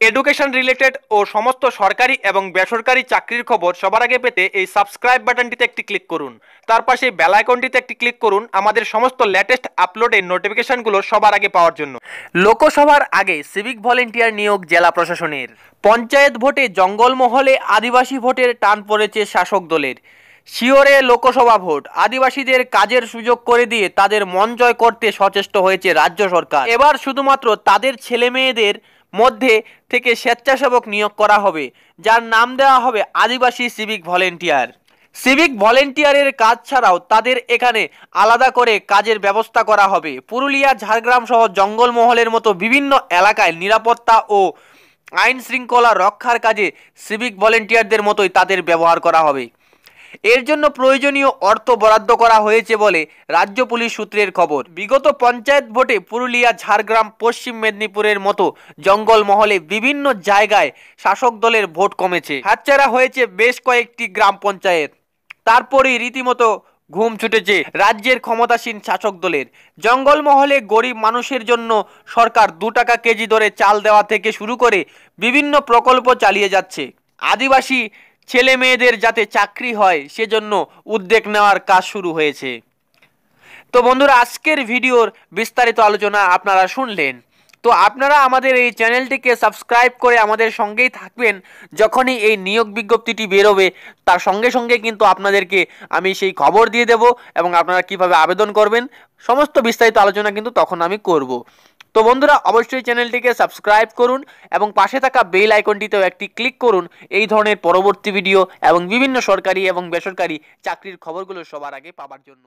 Education related ও সমস্ত সরকারি এবং বেসরকারি চাকরির খবর সবার আগে পেতে এই সাবস্ক্রাইব বাটনটিতে একটি ক্লিক করুন। তার পাশে বেল আইকনটিতে একটি ক্লিক করুন আমাদের সমস্ত লেটেস্ট আপলোডের নোটিফিকেশনগুলো সবার আগে পাওয়ার জন্য। লোকসভার আগে সিভিক ভলেন্টিয়ার নিয়োগ জেলা প্রশাসনের। পঞ্চায়েত ভোটে জঙ্গলমহলে আদিবাসী ভোটের টান পড়েছে শাসক দলের। শিওরে লোকসভা ভোট, আদিবাসীদের কাজের সুযোগ করে দিয়ে তাদের মন জয় করতে সচেষ্ট হয়েছে রাজ্য সরকার। এবার শুধুমাত্র তাদের ছেলে মেয়েদের মধ্যে থেকে স্বেচ্ছাসেবক নিয়োগ করা হবে, যার নাম দেওয়া হবে আদিবাসী সিভিক ভলেন্টিয়ার। সিভিক ভলেন্টিয়ারের কাজ ছাড়াও তাদের এখানে আলাদা করে কাজের ব্যবস্থা করা হবে। পুরুলিয়া, ঝাড়গ্রাম সহ জঙ্গলমহলের মতো বিভিন্ন এলাকায় নিরাপত্তা ও আইন শৃঙ্খলা রক্ষার কাজে সিভিক ভলেন্টিয়ারদের মতোই তাদের ব্যবহার করা হবে। এর জন্য প্রয়োজনীয় অর্থ বরাদ্দ করা হয়েছে বলে রাজ্য পুলিশ সূত্রের খবর। বিগত পঞ্চায়েত ভোটে পুরুলিয়া, ঝাড়গ্রাম, পশ্চিম মেদিনীপুরের মতো জঙ্গলমহলে বিভিন্ন জায়গায় শাসক দলের ভোট কমেছে, হাতছাড়া হয়েছে বেশ কয়েকটি গ্রাম পঞ্চায়েত। তারপরেই রীতিমতো ঘুম ছুটেছে রাজ্যের ক্ষমতাসীন শাসক দলের। জঙ্গলমহলে গরিব মানুষের জন্য সরকার 2 টাকা কেজি দরে চাল দেওয়া থেকে শুরু করে বিভিন্ন প্রকল্প চালিয়ে যাচ্ছে। আদিবাসী ছেলে মেয়েদের যাতে চাকরি হয় সেজন্য উদ্যোগ নেওয়ার কাজ শুরু হয়েছে। তো বন্ধুরা, আজকের ভিডিওর বিস্তারিত আলোচনা আপনারা শুনলেন। তো আপনারা আমাদের এই চ্যানেলটিকে সাবস্ক্রাইব করে আমাদের সঙ্গেই থাকবেন। যখনই এই নিয়োগ বিজ্ঞপ্তিটি বেরোবে তার সঙ্গে সঙ্গে কিন্তু আপনাদেরকে আমি সেই খবর দিয়ে দেব এবং আপনারা কিভাবে আবেদন করবেন সমস্ত বিস্তারিত আলোচনা কিন্তু তখন আমি করব। তো বন্ধুরা, অবশ্যই চ্যানেলটিকে সাবস্ক্রাইব করুন এবং পাশে থাকা বেল আইকনটিতেও একটি ক্লিক করুন এই ধরনের পরবর্তী ভিডিও এবং বিভিন্ন সরকারি এবং বেসরকারি চাকরির খবরগুলো সবার আগে পাওয়ার জন্য।